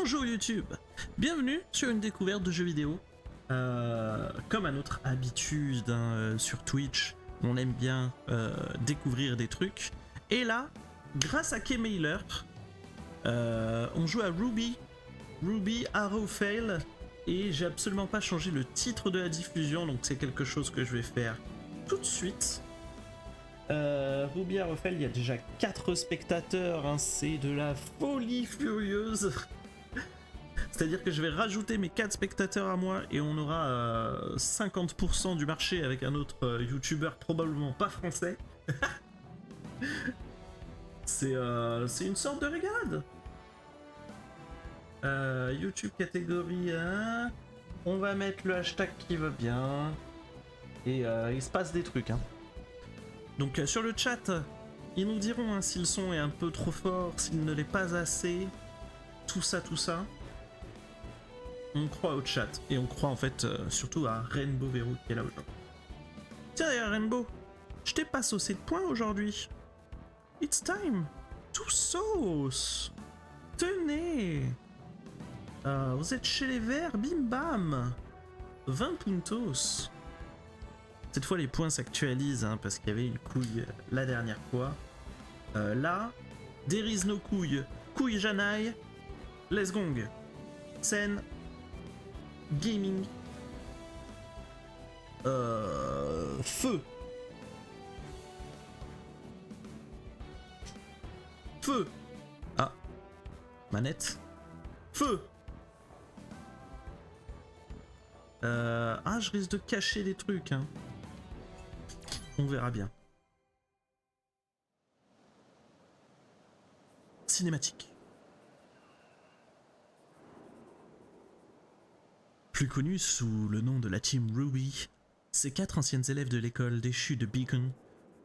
Bonjour YouTube, bienvenue sur une découverte de jeux vidéo. Comme à notre habitude sur Twitch, on aime bien découvrir des trucs. Et là, grâce à Kmailer, on joue à Ruby Arrow Fail. Et j'ai absolument pas changé le titre de la diffusion, donc c'est quelque chose que je vais faire tout de suite. Ruby Arrow Fail, il y a déjà 4 spectateurs, hein, c'est de la folie furieuse. C'est-à-dire que je vais rajouter mes 4 spectateurs à moi et on aura 50% du marché avec un autre youtubeur probablement pas français. C'est une sorte de régalade. YouTube catégorie 1. On va mettre le hashtag qui va bien. Et il se passe des trucs. Hein. Donc sur le chat, ils nous diront hein, si le son est un peu trop fort, s'il ne l'est pas assez. Tout ça. On croit au chat. Et on croit en fait surtout à Rainbow Verrou qui est là aujourd'hui. Tiens d'ailleurs Rainbow, je t'ai pas saucé de points aujourd'hui. It's time to sauce. Tenez. Vous êtes chez les verts, bim bam. 20 puntos. Cette fois les points s'actualisent hein, parce qu'il y avait une couille la dernière fois. Là, there is no couille. Couille Janaï. Let's gong. Scène. Gaming. Feu. Feu. Ah. Manette. Feu. Ah, je risque de cacher des trucs. Hein. On verra bien. Cinématique. Plus connue sous le nom de la Team Ruby, ces 4 anciennes élèves de l'école déchue de Beacon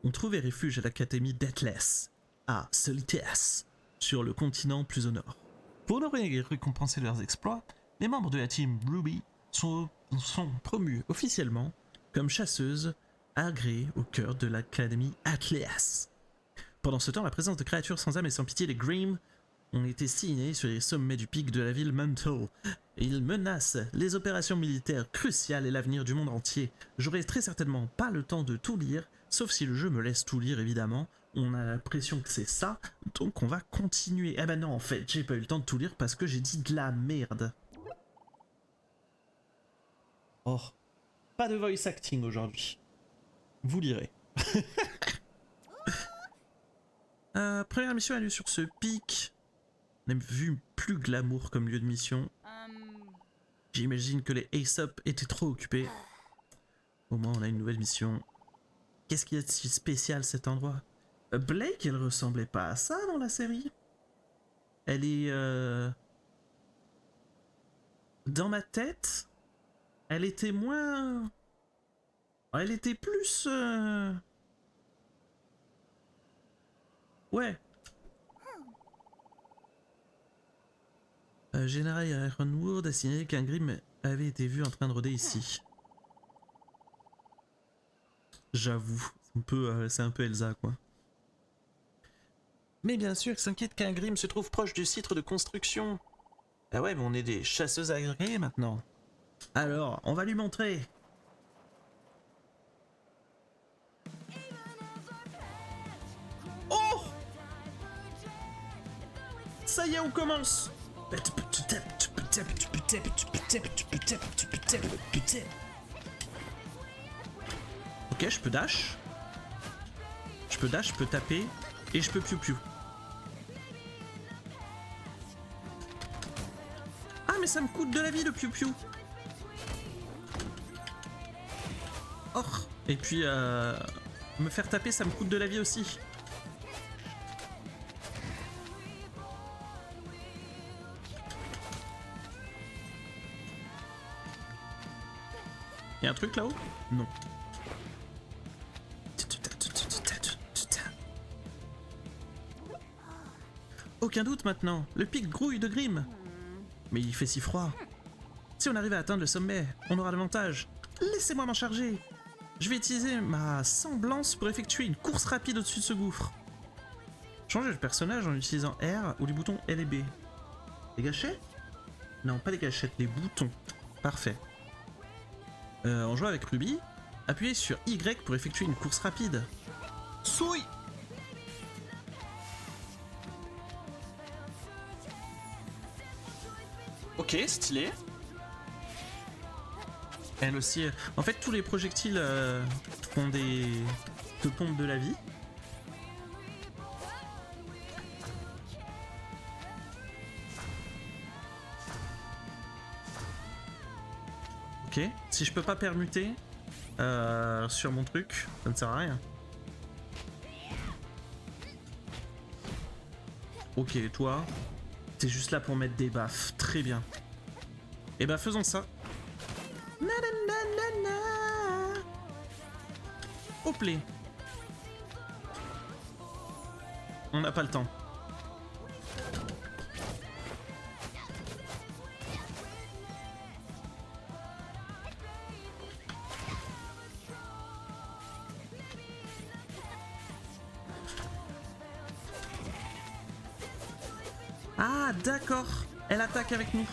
ont trouvé refuge à l'académie Deathless, à Solitas, sur le continent plus au nord. Pour leur récompenser leurs exploits, les membres de la Team Ruby sont promus officiellement comme chasseuses agréées au cœur de l'académie Atlas. Pendant ce temps, la présence de créatures sans âme et sans pitié, les Grimm, ont été signés sur les sommets du pic de la ville Mantle. Et ils menacent les opérations militaires cruciales et l'avenir du monde entier. J'aurai très certainement pas le temps de tout lire, sauf si le jeu me laisse tout lire évidemment. On a l'impression que c'est ça, donc on va continuer. Eh ben non, en fait, j'ai pas eu le temps de tout lire parce que j'ai dit de la merde. Oh, pas de voice acting aujourd'hui. Vous lirez. Première mission a lieu sur ce pic. On a vu plus glamour comme lieu de mission. J'imagine que les Aesop étaient trop occupés. Au moins on a une nouvelle mission. Qu'est-ce qu'il y a de si spécial cet endroit? Blake, elle ressemblait pas à ça dans la série. Elle est... Dans ma tête, elle était moins... Elle était plus... Ouais. Général Ironwood a signalé qu'un Grimm avait été vu en train de rôder ici. J'avoue, c'est un peu Elsa quoi. Mais bien sûr, il s'inquiète qu'un Grimm se trouve proche du site de construction. Ah ouais, mais on est des chasseuses agréées maintenant. Alors, on va lui montrer. Oh! Ça y est, on commence. Ok, je peux dash. Je peux taper. Et je peux piou-piou. Ah, mais ça me coûte de la vie le piou-piou. Oh. Et puis, me faire taper, ça me coûte de la vie aussi. Y'a un truc là-haut? Non. Aucun doute maintenant, le pic grouille de Grimm. Mais il fait si froid. Si on arrive à atteindre le sommet, on aura l'avantage. Laissez-moi m'en charger. Je vais utiliser ma semblance pour effectuer une course rapide au-dessus de ce gouffre. Changer de personnage en utilisant R ou les boutons L et B. Les gâchettes? Non, pas les gâchettes, les boutons. Parfait. On joue avec Ruby. Appuyez sur Y pour effectuer une course rapide. Souille. Ok, stylé. Elle aussi. En fait, tous les projectiles font te pompent de la vie. Ok. Si je peux pas permuter sur mon truc, ça ne sert à rien. Ok, toi, t'es juste là pour mettre des baffes. Très bien. Et bah faisons ça. Au play. On n'a pas le temps. Ah, d'accord. Elle attaque avec nous.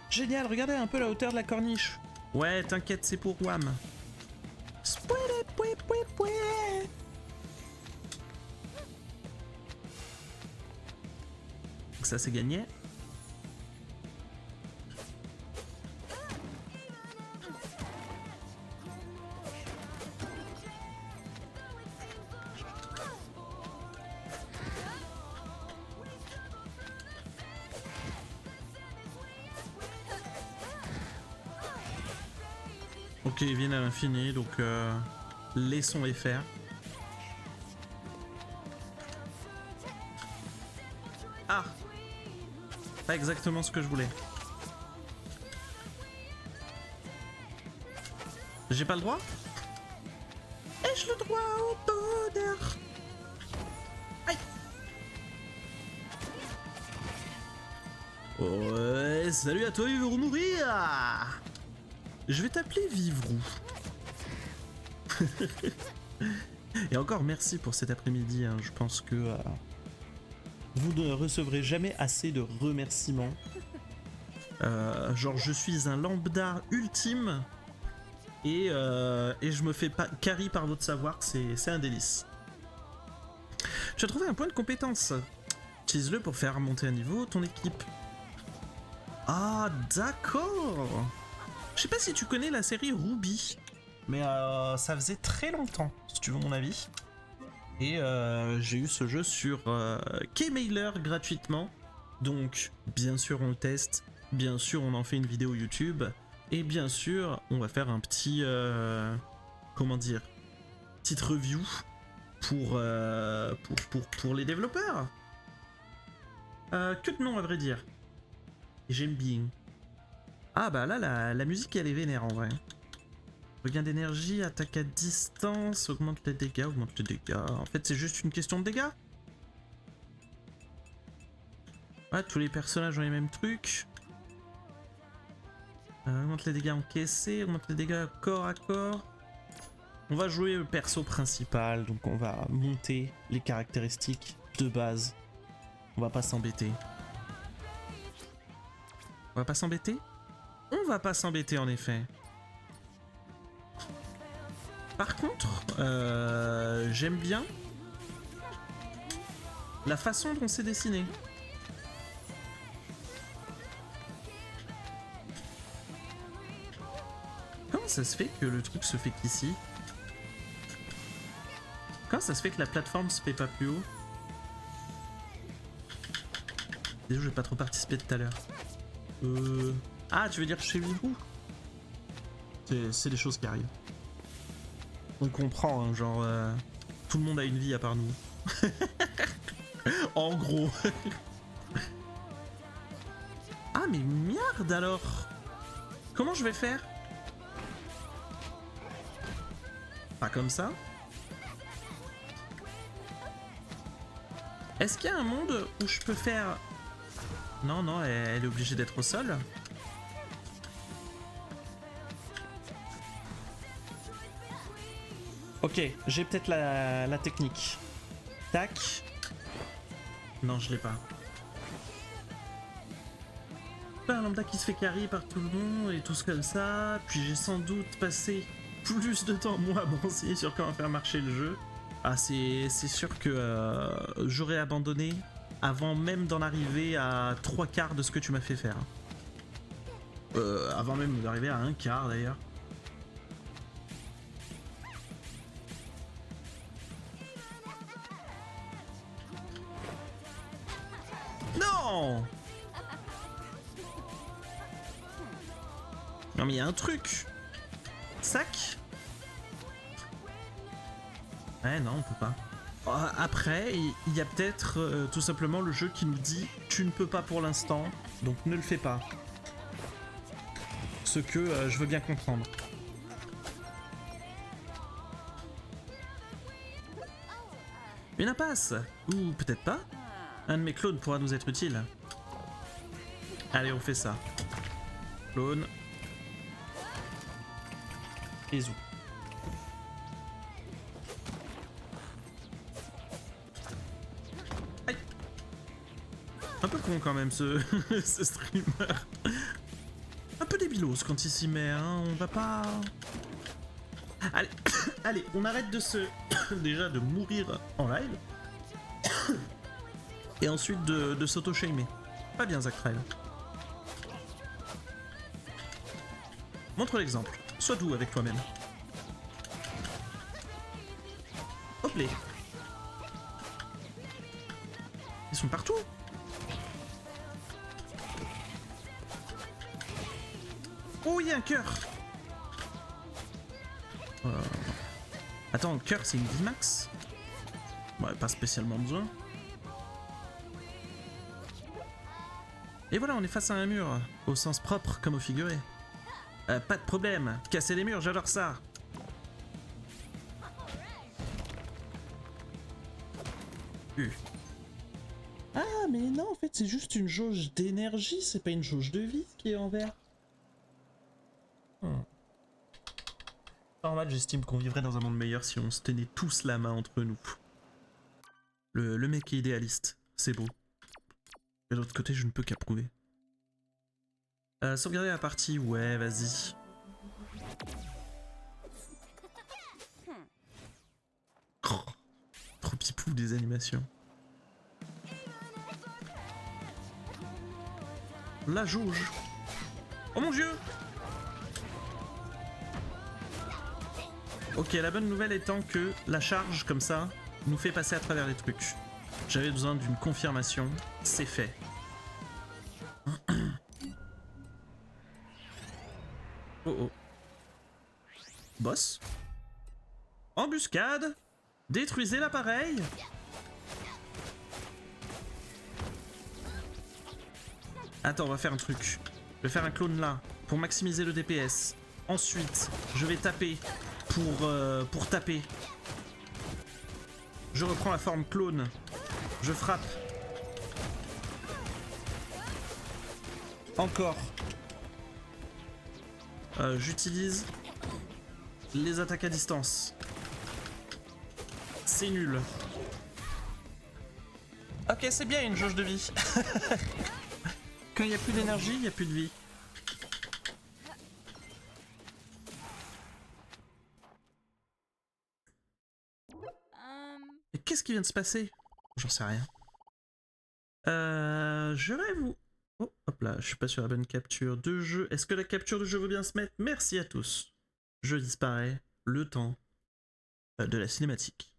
Génial, regardez un peu la hauteur de la corniche. Ouais, t'inquiète, c'est pour Wham. Ça, c'est gagné. Ok, ils viennent à l'infini, donc laissons-les faire. Ah! Pas exactement ce que je voulais. J'ai pas le droit? Ai-je le droit au bonheur? Aïe! Ouais, salut à toi, il veut mourir! Je vais t'appeler Vivrou. Et encore merci pour cet après-midi, hein. Je pense que vous ne recevrez jamais assez de remerciements. Genre je suis un lambda ultime et je me fais pas carry par votre savoir, c'est un délice. Tu as trouvé un point de compétence. Utilise-le pour faire monter à niveau ton équipe. Ah d'accord. Je sais pas si tu connais la série Ruby, mais ça faisait très longtemps, si tu veux mon avis. Et j'ai eu ce jeu sur Keymailer gratuitement. Donc, bien sûr, on le teste. Bien sûr, on en fait une vidéo YouTube. Et bien sûr, on va faire un petit... comment dire, petite review pour les développeurs. Que de nom, à vrai dire. J'aime bien. Ah bah là, la musique, elle est vénère en vrai. Regain d'énergie, attaque à distance, augmente les dégâts, augmente les dégâts. En fait, c'est juste une question de dégâts. Ouais, tous les personnages ont les mêmes trucs. Augmente les dégâts encaissés, augmente les dégâts corps à corps. On va jouer le perso principal, donc on va monter les caractéristiques de base. On va pas s'embêter. On va pas s'embêter ? On va pas s'embêter en effet. Par contre, j'aime bien la façon dont c'est dessiné. Comment ça se fait que le truc se fait qu'ici? Comment ça se fait que la plateforme se fait pas plus haut? Désolé, j'ai pas trop participé tout à l'heure. Ah, tu veux dire chez Vivrou? C'est des choses qui arrivent. On comprend, hein, genre... tout le monde a une vie à part nous. En gros. Ah, mais merde alors! Comment je vais faire? Pas comme ça? Est-ce qu'il y a un monde où je peux faire... Non, non, elle est obligée d'être au sol. Ok, j'ai peut-être la technique. Tac. Non, je l'ai pas. Pas un lambda qui se fait carry par tout le monde et tout ce comme ça. Puis j'ai sans doute passé plus de temps, moi, à me renseigner sur comment faire marcher le jeu. Ah, c'est sûr que j'aurais abandonné avant même d'en arriver à 3/4 de ce que tu m'as fait faire. Avant même d'arriver à 1/4 d'ailleurs. Non! Non mais il y a un truc. Sac. Ouais non on peut pas. Après il y a peut-être tout simplement le jeu qui nous dit tu ne peux pas pour l'instant donc ne le fais pas. Ce que je veux bien comprendre. Une impasse. Ou peut-être pas. Un de mes clones pourra nous être utile. Allez on fait ça. Clone. Et zou. Aïe. Un peu con quand même ce, ce streamer. Un peu débilos quand il s'y met, hein. On va pas... Allez, allez, on arrête de se... déjà de mourir en live. Et ensuite de s'auto-shamer. Pas bien Zach Trail. Montre l'exemple. Sois doux avec toi-même. Hop les. Ils sont partout. Oh, il y a un cœur. Attends, cœur c'est une vie max? Ouais, pas spécialement besoin. Et voilà, on est face à un mur, au sens propre comme au figuré. Pas de problème, casser les murs, j'adore ça. Ah, mais non, en fait, c'est juste une jauge d'énergie, c'est pas une jauge de vie qui est en vert. Normal, j'estime qu'on vivrait dans un monde meilleur si on se tenait tous la main entre nous. Le mec est idéaliste, c'est beau. Mais de l'autre côté, je ne peux qu'approuver. Sauvegarder la partie, ouais, vas-y. Oh, trop pipou des animations. La jauge. Oh mon dieu. Ok, la bonne nouvelle étant que la charge, comme ça, nous fait passer à travers les trucs. J'avais besoin d'une confirmation, c'est fait. Oh oh. Boss. Embuscade. Détruisez l'appareil. Attends, on va faire un truc. Je vais faire un clone là, pour maximiser le DPS. Ensuite, je vais taper pour taper. Je reprends la forme clone. Je frappe. Encore. J'utilise les attaques à distance. C'est nul. Ok, c'est bien une jauge de vie. Quand il n'y a plus d'énergie, il n'y a plus de vie. Et qu'est-ce qui vient de se passer? J'en sais rien. Je vais vous... Oh, hop là, je suis pas sur la bonne capture de jeu. Est-ce que la capture de jeu veut bien se mettre? Merci à tous. Je disparais le temps de la cinématique.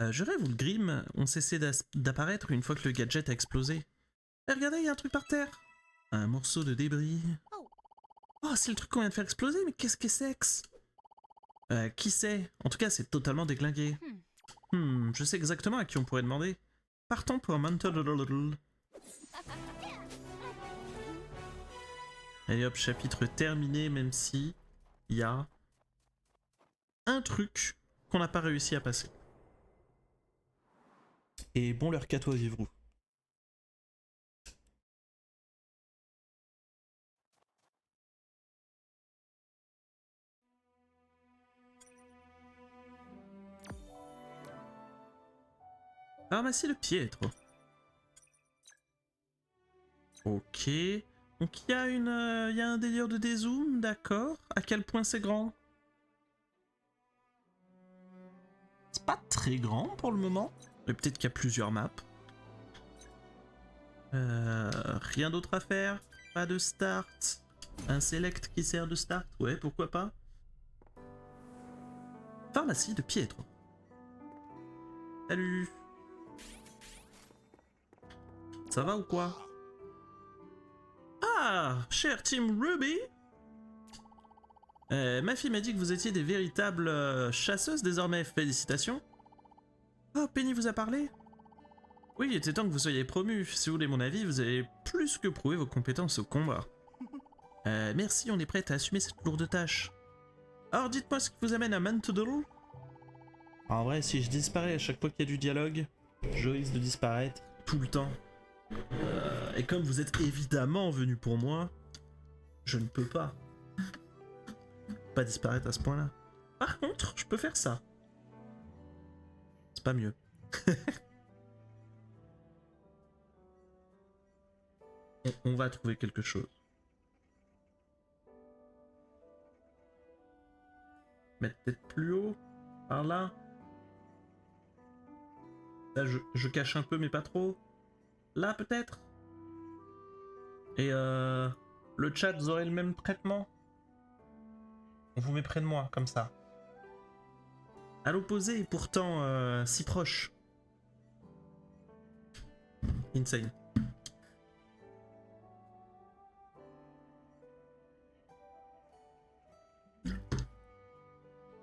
Je rêve où le Grim ont cessé d'apparaître une fois que le gadget a explosé. Et regardez, il y a un truc par terre. Un morceau de débris. Oh, c'est le truc qu'on vient de faire exploser, mais qu'est-ce que c'est que... Qui sait? En tout cas, c'est totalement déglingué. Je sais exactement à qui on pourrait demander. Partons pour un mental. Allez hop, chapitre terminé, même si il y a un truc qu'on n'a pas réussi à passer. Et bon leur qu'à toi vivre. Pharmacie de Pietro. Ok. Donc il y a il y a un délire de dézoom, d'accord. À quel point c'est grand? C'est pas très grand pour le moment. Mais peut-être qu'il y a plusieurs maps. Rien d'autre à faire. Pas de start. Un select qui sert de start. Ouais, pourquoi pas. Pharmacie de Pietro. Salut. Ça va ou quoi? Ah, cher Team Ruby. Ma fille m'a dit que vous étiez des véritables chasseuses désormais. Félicitations. Oh, Penny vous a parlé? Oui, il était temps que vous soyez promus. Si vous voulez mon avis, vous avez plus que prouvé vos compétences au combat. Merci, on est prête à assumer cette lourde tâche. Alors dites-moi ce qui vous amène à Mantoodle. En vrai, si je disparais à chaque fois qu'il y a du dialogue, je risque de disparaître tout le temps. Et comme vous êtes évidemment venu pour moi, je ne peux pas disparaître à ce point-là. Par contre, je peux faire ça. C'est pas mieux. On va trouver quelque chose. Mettre peut-être plus haut, par là. Là, je cache un peu, mais pas trop. Là, peut-être. Et le chat, vous aurez le même traitement. On vous met près de moi, comme ça. À l'opposé, et pourtant si proche. Insane.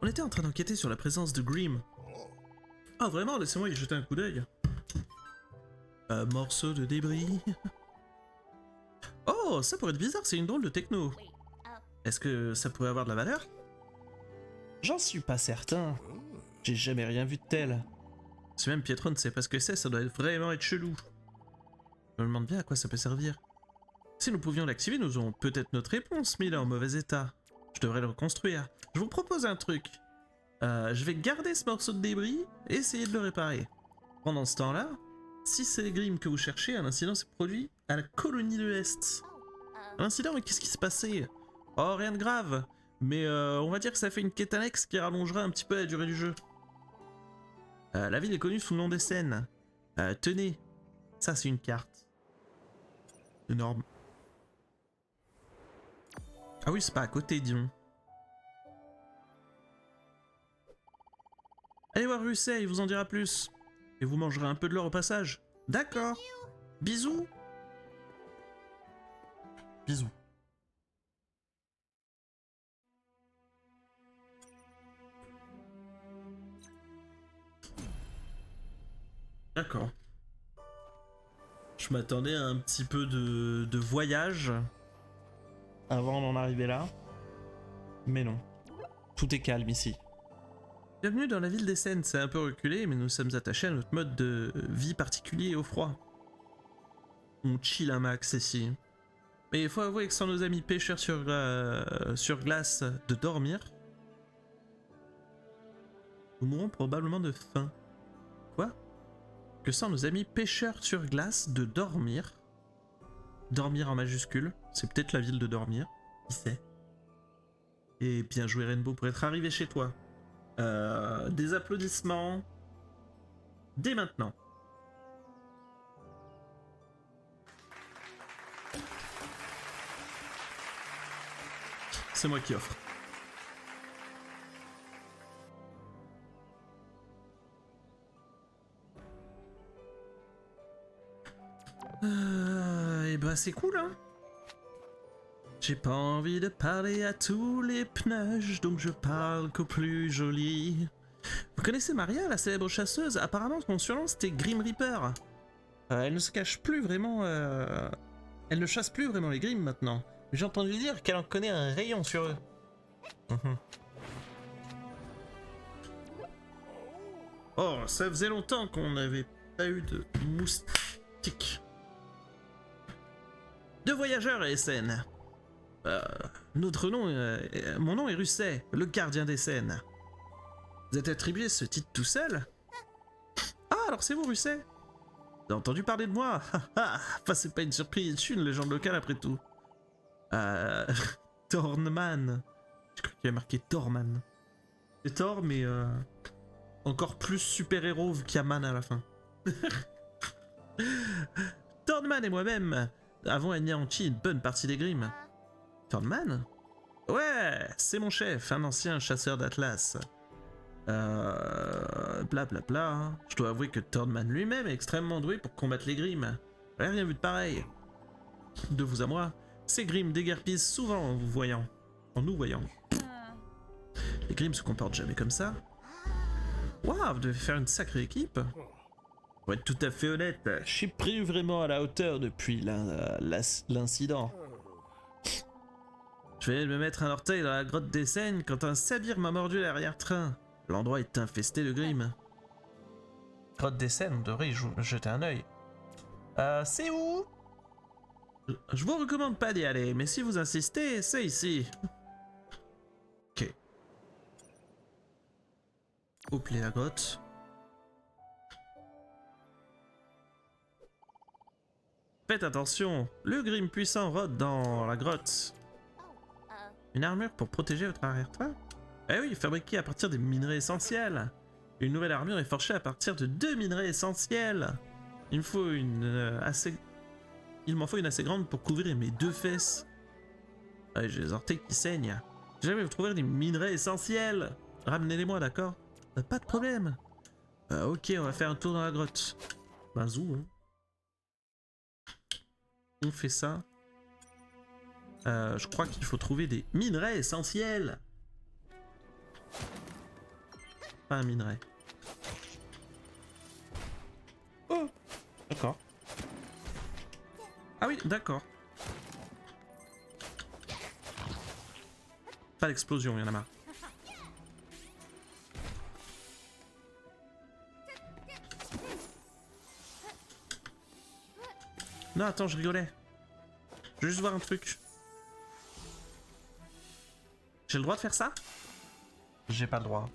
On était en train d'enquêter sur la présence de Grim. Ah vraiment, laissez-moi y jeter un coup d'œil. Un morceau de débris. Oh, ça pourrait être bizarre, c'est une drôle de techno. Est-ce que ça pourrait avoir de la valeur? J'en suis pas certain. J'ai jamais rien vu de tel. Si même Pietro ne sait pas ce que c'est, ça doit vraiment être chelou. Je me demande bien à quoi ça peut servir. Si nous pouvions l'activer, nous aurons peut-être notre réponse, mais il est en mauvais état. Je devrais le reconstruire. Je vous propose un truc. Je vais garder ce morceau de débris et essayer de le réparer. Pendant ce temps-là, si c'est Grim que vous cherchez, un incident s'est produit à la colonie de l'Est. Un incident, mais qu'est-ce qui se passait? Oh, rien de grave. Mais on va dire que ça fait une quête annexe qui rallongera un petit peu la durée du jeu. La ville est connue sous le nom des Scènes. Tenez, ça c'est une carte. Énorme. Ah oui, c'est pas à côté, disons. Allez voir Russet, il vous en dira plus. Et vous mangerez un peu de l'or au passage. D'accord. Bisous. Bisous. D'accord. Je m'attendais à un petit peu de voyage avant d'en arriver là. Mais non. Tout est calme ici. Bienvenue dans la ville des Scènes, c'est un peu reculé, mais nous sommes attachés à notre mode de vie particulier au froid. On chill un max ici. Mais il faut avouer que sans nos amis pêcheurs sur glace de dormir, nous mourrons probablement de faim. Quoi? Que sans nos amis pêcheurs sur glace de dormir, dormir en majuscule, c'est peut-être la ville de dormir, qui sait? Et bien joué Rainbow pour être arrivé chez toi. Des applaudissements dès maintenant. C'est moi qui offre. Et bah c'est cool hein. J'ai pas envie de parler à tous les pneus, donc je parle qu'au plus joli. Vous connaissez Maria, la célèbre chasseuse? Apparemment son surnom c'était Grim Reaper. Elle ne se cache plus vraiment... Elle ne chasse plus vraiment les Grimm maintenant. J'ai entendu dire qu'elle en connaît un rayon sur eux. Oh, ça faisait longtemps qu'on n'avait pas eu de moustiques. De voyageurs à SN. Notre nom, mon nom est Russet, le gardien des scènes. Vous êtes attribué ce titre tout seul? Ah, alors c'est vous, Russet? T'as entendu parler de moi? Enfin, c'est pas une surprise, je suis une légende locale après tout. Thorman. Je crois qu'il y a marqué Thorman. C'est Thor, mais encore plus super-héros vu qu'il y a Man à la fin. Thorman et moi-même avons anéanti une bonne partie des Grimm. Thorman? Ouais, c'est mon chef, un ancien chasseur d'Atlas. Blablabla. Je dois avouer que Thorman lui-même est extrêmement doué pour combattre les Grimm. J'ai rien vu de pareil. De vous à moi, ces Grimm déguerpissent souvent en vous voyant. En nous voyant. Les Grimm se comportent jamais comme ça. Waouh, vous devez faire une sacrée équipe. Pour être tout à fait honnête, je suis pris vraiment à la hauteur depuis l'incident. Je vais me mettre un orteil dans la grotte des Seignes quand un sabir m'a mordu l'arrière-train. L'endroit est infesté de Grimm. Grotte des Seignes, on devrait y jeter un œil. C'est où? Je vous recommande pas d'y aller, mais si vous insistez, c'est ici. Ok. Oubliez la grotte. Faites attention, le Grimm puissant rôde dans la grotte. Une armure pour protéger votre arrière-train? Eh oui, fabriquée à partir des minerais essentiels. Une nouvelle armure est forgée à partir de 2 minerais essentiels. Il m'en faut une assez grande pour couvrir mes 2 fesses. Ouais, j'ai les orteils qui saignent. Si jamais vous trouvez des minerais essentiels, ramenez-les-moi, d'accord? Pas de problème. Ok, on va faire un tour dans la grotte. Ben zou, hein. On fait ça. Je crois qu'il faut trouver des minerais essentiels. Pas un minerai. Oh, d'accord. Ah oui, d'accord. Pas d'explosion, il y en a marre. Non, attends, je rigolais. Je veux juste voir un truc. J'ai le droit de faire ça? J'ai pas le droit.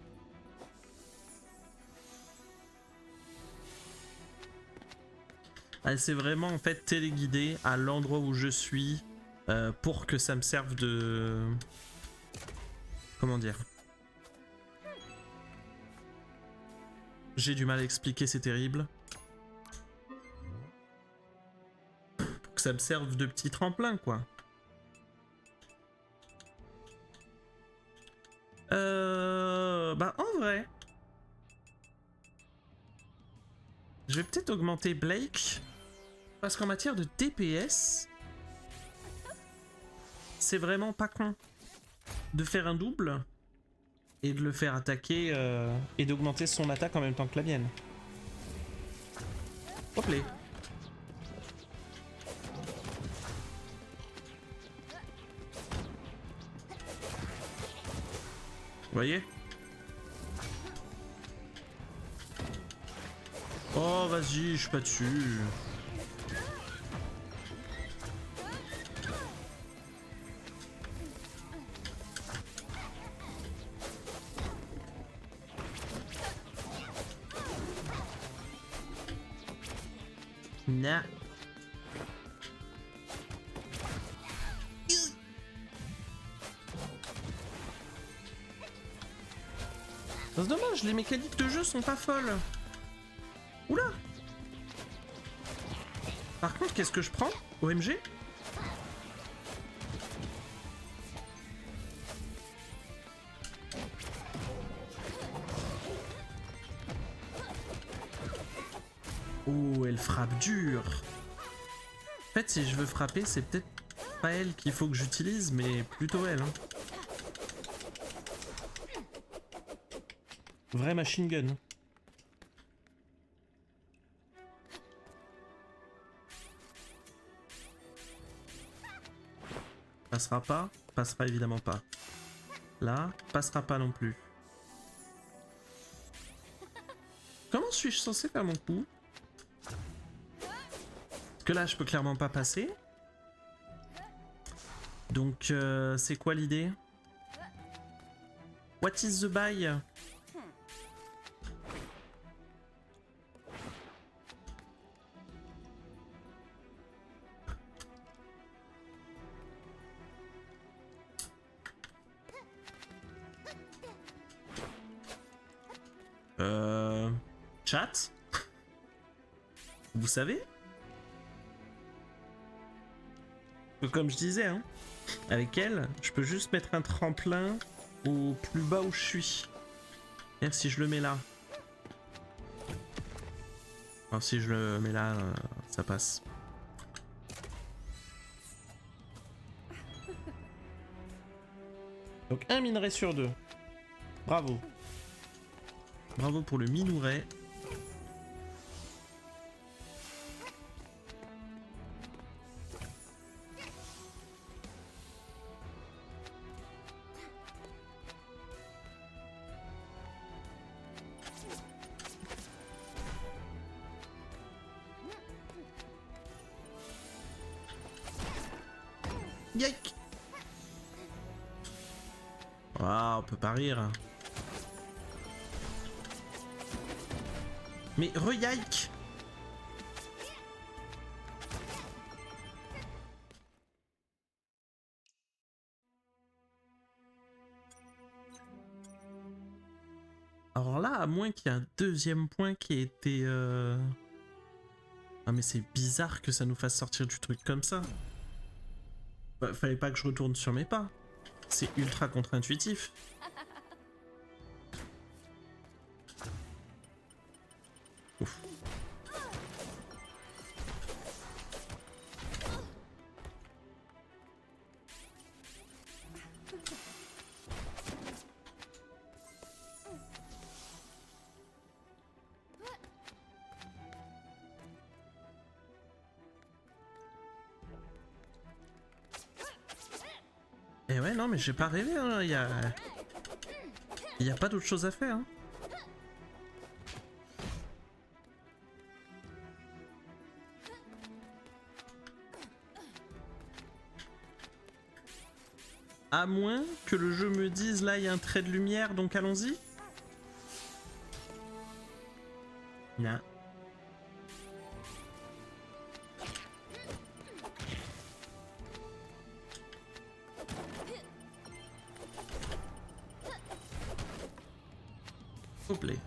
C'est vraiment en fait téléguidé à l'endroit où je suis pour que ça me serve de... Comment dire? J'ai du mal à expliquer, c'est terrible. Pour que ça me serve de petit tremplin, quoi. Bah en vrai... Je vais peut-être augmenter Blake. Parce qu'en matière de DPS... C'est vraiment pas con. De faire un double... Et de le faire attaquer... Et d'augmenter son attaque en même temps que la mienne. Hop là. Vous voyez? Oh vas-y, je suis pas dessus. Nah. C'est dommage, les mécaniques de jeu sont pas folles. Oula. Par contre, qu'est-ce que je prends? OMG? Oh, elle frappe dur. En fait, si je veux frapper, c'est peut-être pas elle qu'il faut que j'utilise, mais plutôt elle. Hein. Vrai machine gun. Passera pas, passera évidemment pas. Là, passera pas non plus. Comment suis-je censé faire mon coup? Parce que là, je peux clairement pas passer. Donc, c'est quoi l'idée? What is the buy? Chat. Vous savez? Comme je disais, hein, avec elle, je peux juste mettre un tremplin au plus bas où je suis. Et si je le mets là. Alors si je le mets là, ça passe. Donc un minerai sur 2. Bravo. Bravo pour le minouret. Yike. Ah, on peut pas rire. Mais re-yike. Alors là, à moins qu'il y ait un deuxième point qui ait été... Ah mais c'est bizarre que ça nous fasse sortir du truc comme ça. Bah, fallait pas que je retourne sur mes pas. C'est ultra contre-intuitif. Ouf. Et ouais, non, mais j'ai pas rêvé, hein. Il y a pas d'autre chose à faire. Hein. À moins que le jeu me dise, là, il y a un trait de lumière, donc allons-y. Non. S'il vous plaît.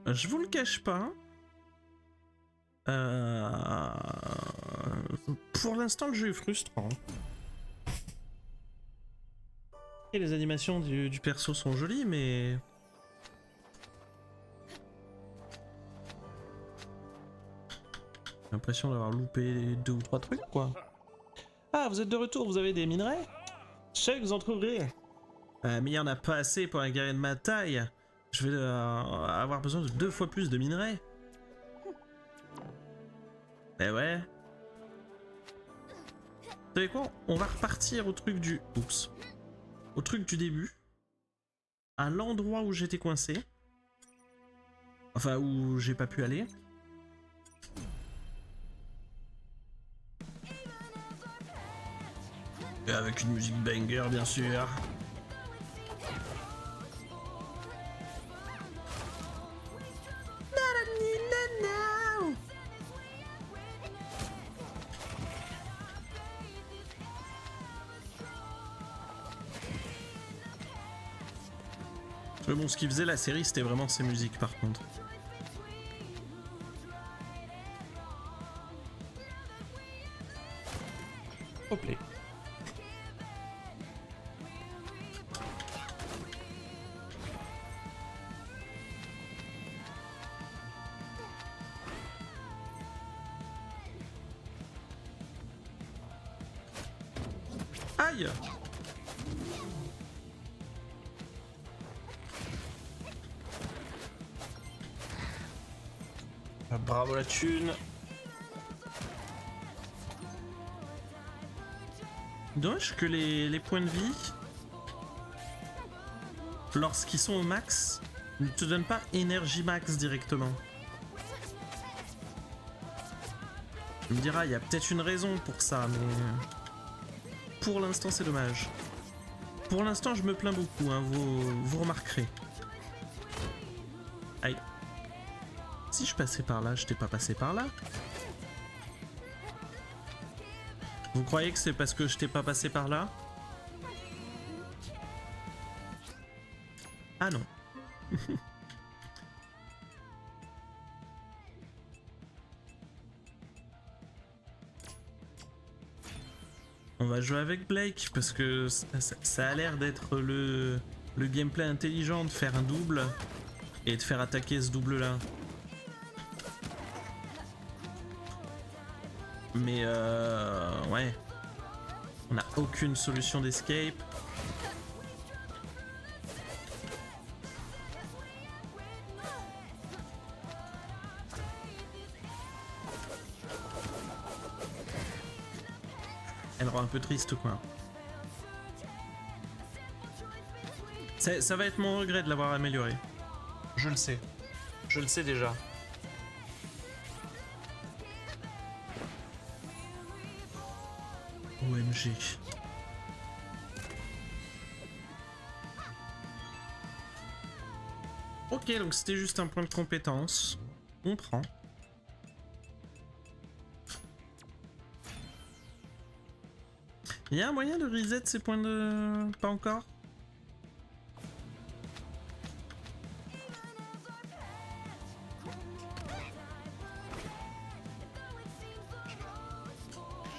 Je vous le cache pas. Pour l'instant, le jeu est frustrant. Et les animations du perso sont jolies, mais... J'ai l'impression d'avoir loupé 2 ou 3 trucs, quoi. Ah, vous êtes de retour, vous avez des minerais? Je sais que vous en trouverez. Mais il n'y en a pas assez pour un guerrier de ma taille. Je vais avoir besoin de 2 fois plus de minerais. Eh ouais. Vous savez quoi? On va repartir au truc du... Oups. Au truc du début. À l'endroit où j'étais coincé. Enfin, où j'ai pas pu aller. Et avec une musique banger, bien sûr. Mais bon, ce qui faisait la série, c'était vraiment ses musiques, par contre. Hop là. Aïe! Ah, bravo la thune! Dommage que les points de vie, lorsqu'ils sont au max, ne te donnent pas énergie max directement. Tu me diras, il y a peut-être une raison pour ça, mais pour l'instant c'est dommage. Pour l'instant je me plains beaucoup, hein, vous remarquerez. Aïe. Si je passais par là, je t'ai pas passé par là. Vous croyez que c'est parce que je t'ai pas passé par là? Ah non. On va jouer avec Blake parce que ça a l'air d'être le gameplay intelligent de faire un double et de faire attaquer ce double là. Mais ouais. On n'a aucune solution d'escape. Elle rend un peu triste quoi. Ça va être mon regret de l'avoir amélioré. Je le sais. Je le sais déjà. OMG. Ok, donc c'était juste un point de compétence. On prend. Il y a un moyen de reset ces points de... Pas encore?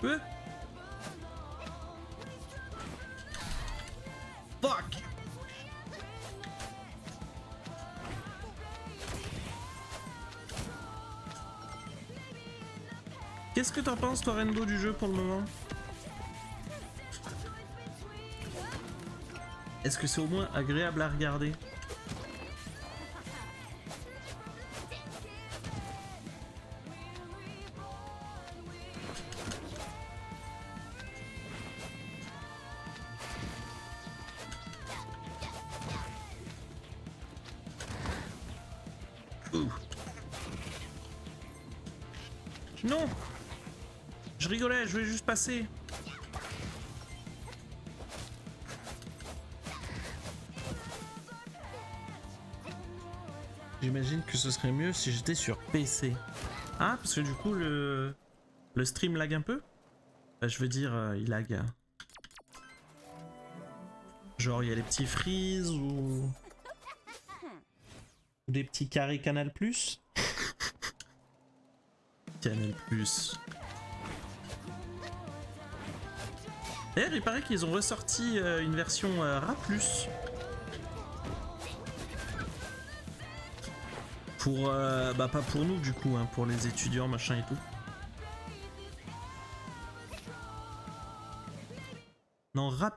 Ouais. Fuck! Qu'est-ce que t'en penses, toi, Rendo, du jeu pour le moment? Est-ce que c'est au moins agréable à regarder? Ouh. Non! Je rigolais, je voulais juste passer. J'imagine que ce serait mieux si j'étais sur PC. Ah, parce que du coup, le stream lag un peu? Bah, je veux dire, il lag. Genre, il y a des petits freeze ou des petits carrés Canal+. Canal+. D'ailleurs, il paraît qu'ils ont ressorti une version RA+. Pour, bah pas pour nous du coup, hein, pour les étudiants machin et tout. Non, RA+.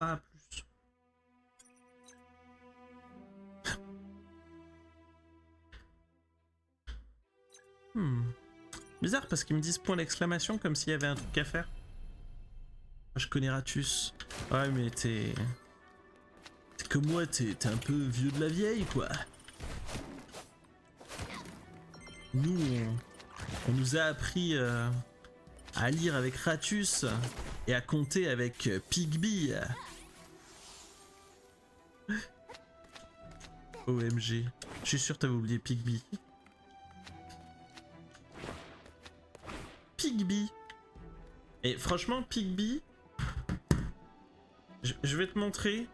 RA+. Bizarre parce qu'ils me disent point d'exclamation comme s'il y avait un truc à faire. Je connais Ratus. Ouais mais t'es comme moi, t'es un peu vieux de la vieille quoi. Nous, on nous a appris à lire avec Ratus et à compter avec Pigby. OMG. Je suis sûr que t'avais oublié Pigby. Pigby. Et franchement, Pigby, je vais te montrer.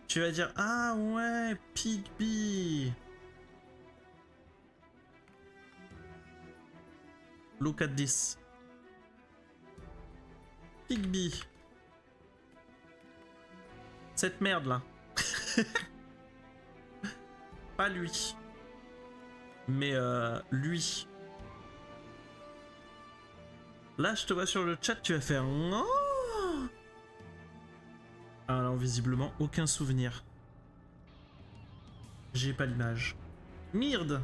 Tu vas dire, ah ouais, Pigby. Look at this. Pigby. Cette merde là. Pas lui. Mais lui. Là, je te vois sur le chat, tu vas faire... Oh, alors, visiblement, aucun souvenir. J'ai pas l'image. Merde.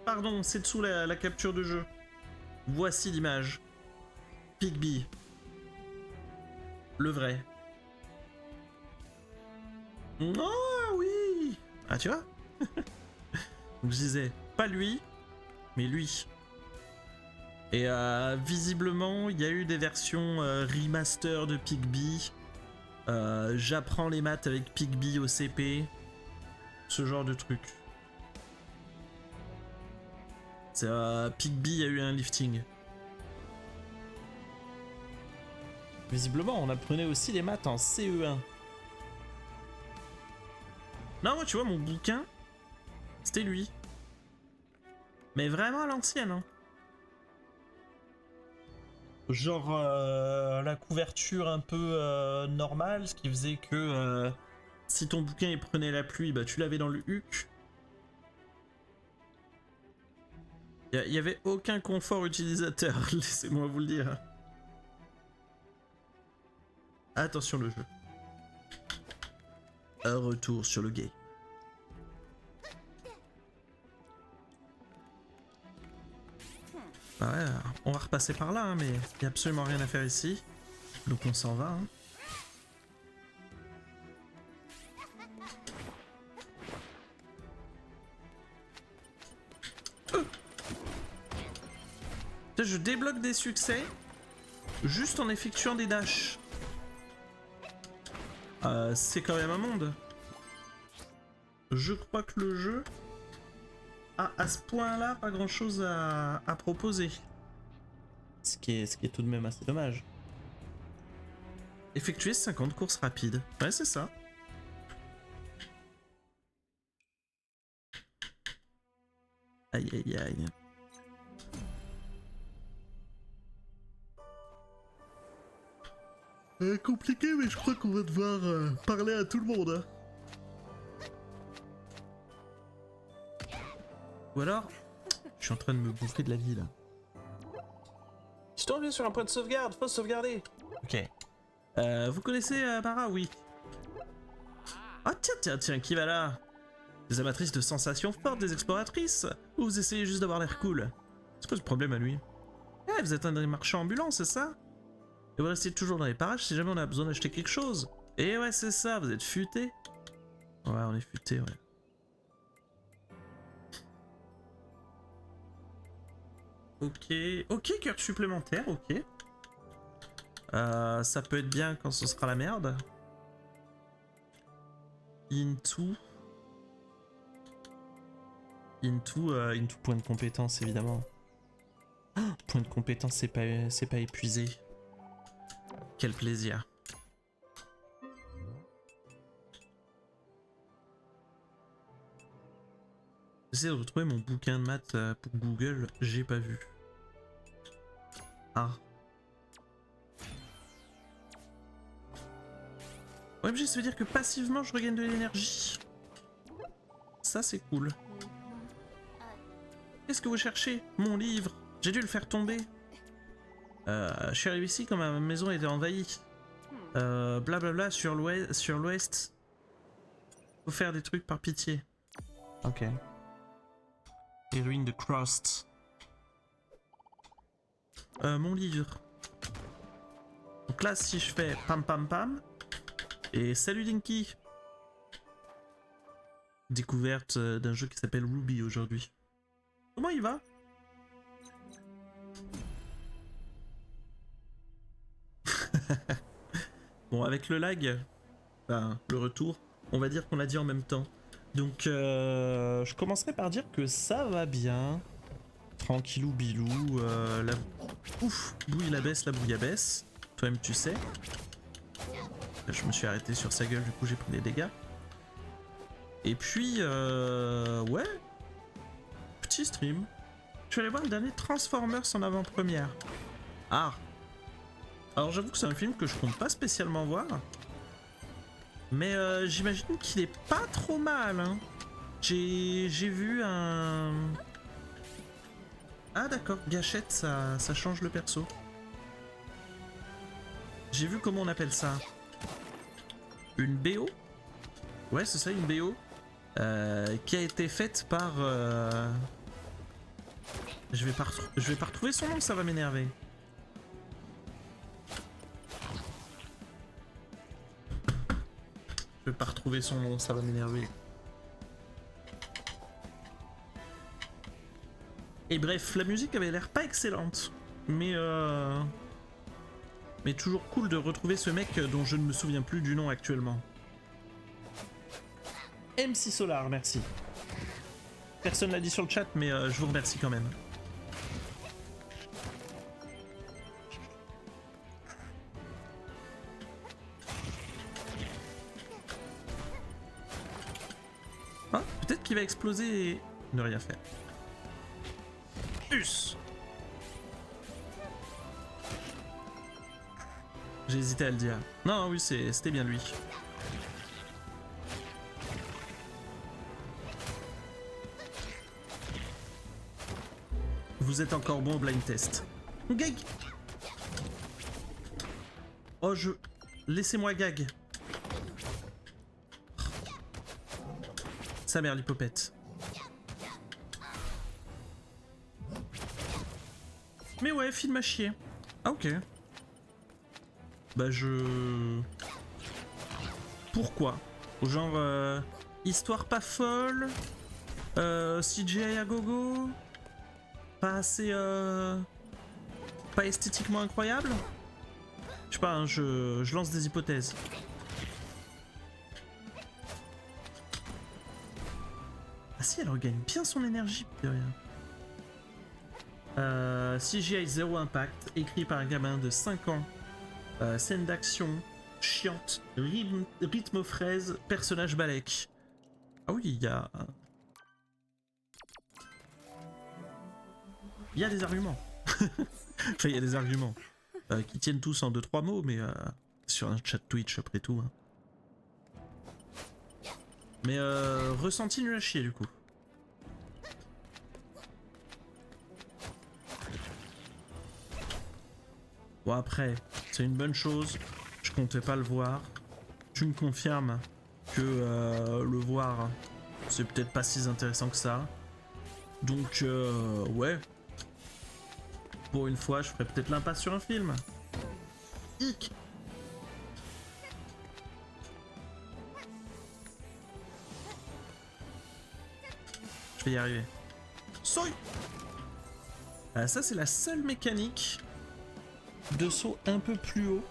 Pardon, c'est dessous la capture de jeu. Voici l'image. Pigby. Le vrai. Oh oui. Ah, tu vois. Donc, je disais, pas lui, mais lui. Et visiblement, il y a eu des versions remaster de Pigby. J'apprends les maths avec Pigby au CP. Ce genre de truc. Pigby a eu un lifting. Visiblement, on apprenait aussi les maths en CE1. Non, moi, tu vois, mon bouquin, c'était lui. Mais vraiment à l'ancienne, hein. Genre la couverture un peu normale, ce qui faisait que si ton bouquin il prenait la pluie, bah tu l'avais dans le huc. Il y avait aucun confort utilisateur, laissez-moi vous le dire. Attention le jeu. Un retour sur le game. Bah ouais, on va repasser par là, hein, mais il n'y a absolument rien à faire ici. Donc on s'en va. Hein. Je débloque des succès juste en effectuant des dashs. C'est quand même un monde. Je crois que le jeu a à ce point-là pas grand-chose à proposer. Ce qui est tout de même assez dommage. Effectuer 50 courses rapides. Ouais, c'est ça. Aïe aïe aïe. Compliqué, mais je crois qu'on va devoir parler à tout le monde. Hein. Ou alors, je suis en train de me bouffer de la vie là. Je suis tombé sur un point de sauvegarde, faut sauvegarder. Ok. Vous connaissez Mara? Oui. Ah tiens, qui va là? Des amatrices de sensations fortes, des exploratrices? Ou vous essayez juste d'avoir l'air cool? C'est quoi ce problème à lui? Eh, vous êtes un des marchands ambulants, c'est ça? Et vous restez toujours dans les parages si jamais on a besoin d'acheter quelque chose. Et ouais, c'est ça, vous êtes futés. Ouais, on est futés, ouais. Ok, cœur supplémentaire, ok. Ça peut être bien quand ce sera la merde. Into point de compétence, évidemment. Ah, point de compétence, c'est pas épuisé. Quel plaisir. J'essaie de retrouver mon bouquin de maths pour Google, j'ai pas vu. Ah. Ouais, mais ça veut dire que passivement je regagne de l'énergie. Ça c'est cool. Qu'est-ce que vous cherchez? Mon livre. J'ai dû le faire tomber. Je suis arrivé ici quand ma maison était envahie. Blablabla sur l'ouest. Faut faire des trucs par pitié. Ok. Les ruines de Crost. Mon livre. Donc là, si je fais pam pam pam. Et salut Dinky. Découverte d'un jeu qui s'appelle Ruby aujourd'hui. Comment il va? Bon, avec le lag, ben, le retour, on va dire qu'on l'a dit en même temps. Donc, je commencerai par dire que ça va bien. Tranquillou bilou. Ouf, bouille la baisse, la bouillabaisse. Toi-même, tu sais. Je me suis arrêté sur sa gueule, du coup, j'ai pris des dégâts. Et puis, ouais. Petit stream. Je vais aller voir le dernier Transformers en avant-première. Ah. Alors j'avoue que c'est un film que je compte pas spécialement voir. Mais j'imagine qu'il est pas trop mal. Hein. J'ai vu un... Ah d'accord, gâchette, ça change le perso. J'ai vu comment on appelle ça. Une BO? Ouais, c'est ça, une BO. Qui a été faite par... Je vais pas retrouver son nom, ça va m'énerver. Je vais pas retrouver son nom, ça va m'énerver. Et bref, la musique avait l'air pas excellente. Mais toujours cool de retrouver ce mec dont je ne me souviens plus du nom actuellement. MC Solar, merci. Personne l'a dit sur le chat, mais je vous remercie quand même. Peut-être qu'il va exploser et ne rien faire. Us. J'ai hésité à le dire. Non, oui, c'était bien lui. Vous êtes encore bon au blind test. Gag. Oh, Laissez-moi gag. Sa mère, l'hypopète. Mais ouais, film à chier. Ah, ok. Bah, Pourquoi? Genre, histoire pas folle, CGI à gogo, pas assez, pas esthétiquement incroyable. Je sais pas, hein, je lance des hypothèses. Ah si, elle regagne bien son énergie, de rien. CGI zéro impact, écrit par un gamin de 5 ans. Scène d'action, chiante, rythme aux fraises, personnage balèque. Ah oui, il y a... Il y a des arguments. Enfin, il y a des arguments. Qui tiennent tous en 2-3 mots, mais sur un chat Twitch après tout. Hein. Mais ressenti nul à chier du coup. Bon après, c'est une bonne chose. Je comptais pas le voir. Tu me confirmes que le voir, c'est peut-être pas si intéressant que ça. Donc ouais. Pour une fois, je ferai peut-être l'impasse sur un film. Hic. Je vais y arriver. Soy. Ça, c'est la seule mécanique de saut un peu plus haut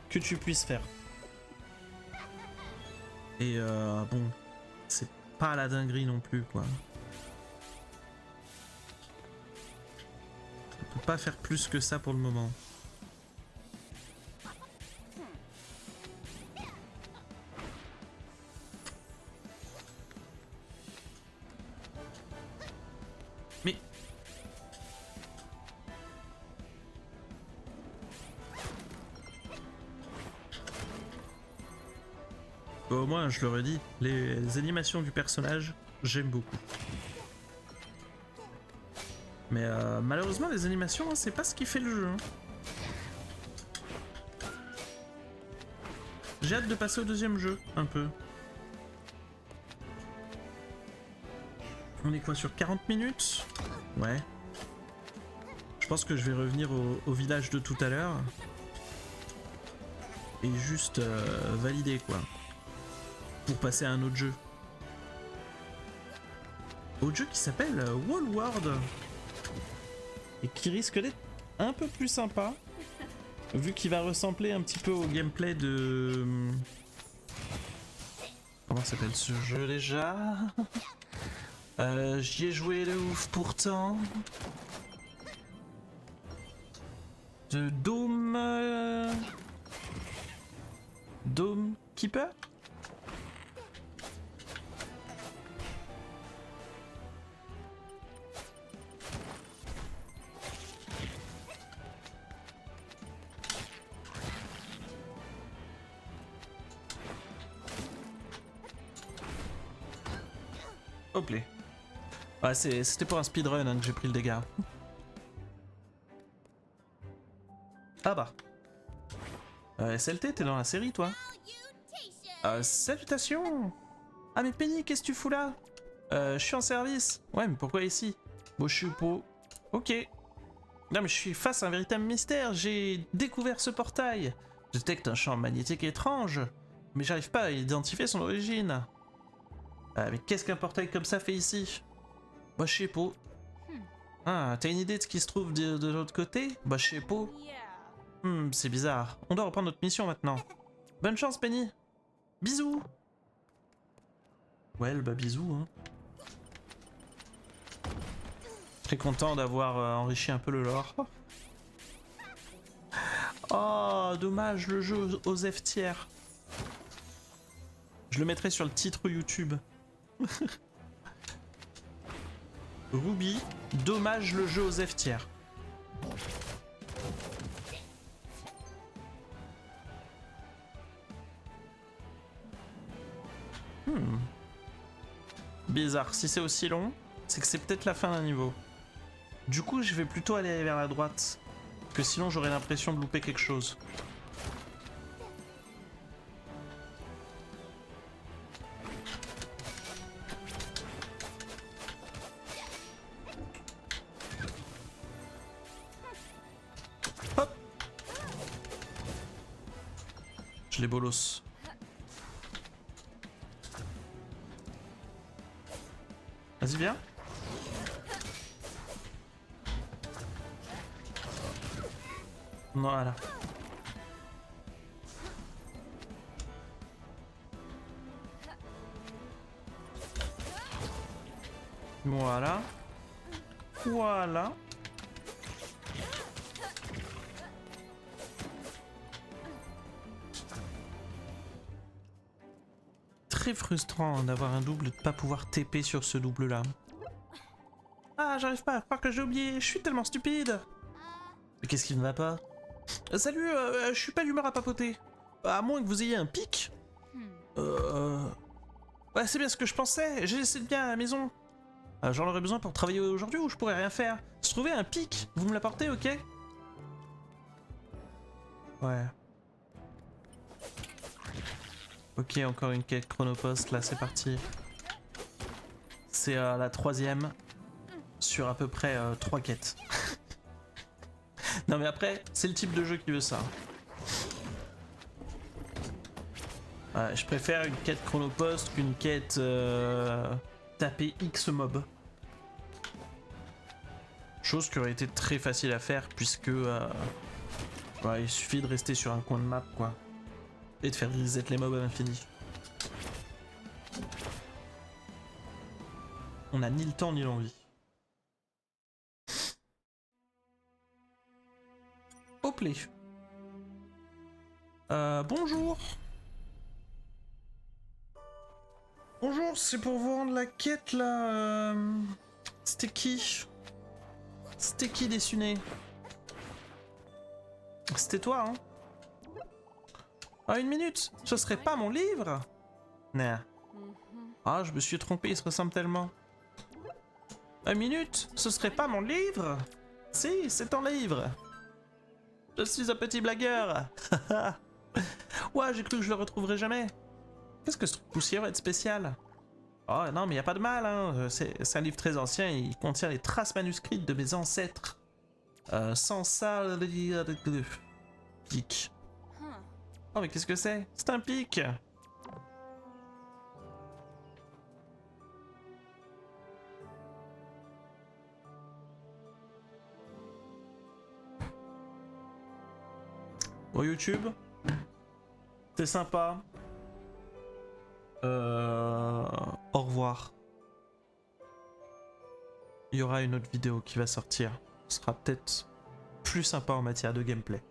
que tu puisses faire. Et bon, c'est pas la dinguerie non plus, quoi. On peut pas faire plus que ça pour le moment. Mais... Bon, au moins, je leur ai dit, les animations du personnage, j'aime beaucoup. Mais malheureusement, les animations, hein, c'est pas ce qui fait le jeu. Hein. J'ai hâte de passer au deuxième jeu, un peu. On est quoi, sur 40 minutes? Ouais. Je pense que je vais revenir au village de tout à l'heure. Et juste valider, quoi. Pour passer à un autre jeu. Autre jeu qui s'appelle Wall World. Et qui risque d'être un peu plus sympa. Vu qu'il va ressembler un petit peu au gameplay de... Comment s'appelle ce jeu déjà? J'y ai joué de ouf pourtant. De Dome... Dome Keeper? Hop là. Ouais, c'était pour un speedrun hein, que j'ai pris le dégât. Ah bah. SLT, t'es dans la série toi? Salutations! Ah mais Penny, qu'est-ce que tu fous là? Je suis en service. Ouais, mais pourquoi ici? Bon, je suis pour... Ok. Non mais je suis face à un véritable mystère. J'ai découvert ce portail. Je détecte un champ magnétique étrange. Mais j'arrive pas à identifier son origine. Mais qu'est-ce qu'un portail comme ça fait ici? Bah je sais pas. Ah, t'as une idée de ce qui se trouve de l'autre côté? Bah je sais pas. C'est bizarre. On doit reprendre notre mission maintenant. Bonne chance Penny. Bisous. Ouais, bah bisous hein. Très content d'avoir enrichi un peu le lore. Oh, dommage, le jeu aux F tiers. Je le mettrai sur le titre YouTube. Ruby dommage le jeu aux F tiers. Bizarre, si c'est aussi long, c'est que c'est peut-être la fin d'un niveau. Du coup, je vais plutôt aller vers la droite, que sinon j'aurais l'impression de louper quelque chose. Hop! Je les bolos. Vas-y, viens. Voilà. Voilà. Voilà. Très frustrant d'avoir un double et de pas pouvoir TP sur ce double là. Ah, j'arrive pas à croire que j'ai oublié, je suis tellement stupide. Mais qu'est-ce qui ne va pas? Salut, je suis pas d'humeur à papoter. À moins que vous ayez un pic. Ouais, c'est bien ce que je pensais, j'ai laissé le bien à la maison. J'en aurais besoin pour travailler aujourd'hui ou je pourrais rien faire. Se trouver un pic, vous me l'apportez, ok? Ouais. Ok, encore une quête chronopost, là c'est parti. C'est la 3e sur à peu près 3 quêtes. Non mais après, c'est le type de jeu qui veut ça. Je préfère une quête chronopost qu'une quête taper X mob. Chose qui aurait été très facile à faire puisque il suffit de rester sur un coin de map quoi. Et de faire reset les mobs à l'infini. On a ni le temps ni l'envie. Hop les. Bonjour. Bonjour, c'est pour vous rendre la quête là. C'était qui? C'était qui Dessuné? C'était toi, hein? Ah, une minute, ce serait pas mon livre? Nah. Ah, je me suis trompé, il se ressemble tellement. Une minute, ce serait pas mon livre? Si, c'est ton livre. Je suis un petit blagueur. Ouais, j'ai cru que je le retrouverais jamais. Qu'est-ce que ce truc poussière va être spécial? Oh non, mais y a pas de mal, hein. C'est un livre très ancien, il contient les traces manuscrites de mes ancêtres. Sans ça... Pic. Oh mais qu'est-ce que c'est? C'est un pic. Bon YouTube, c'est sympa. Au revoir. Il y aura une autre vidéo qui va sortir. Ce sera peut-être plus sympa en matière de gameplay.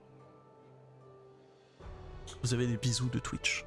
Vous avez des bisous de Twitch.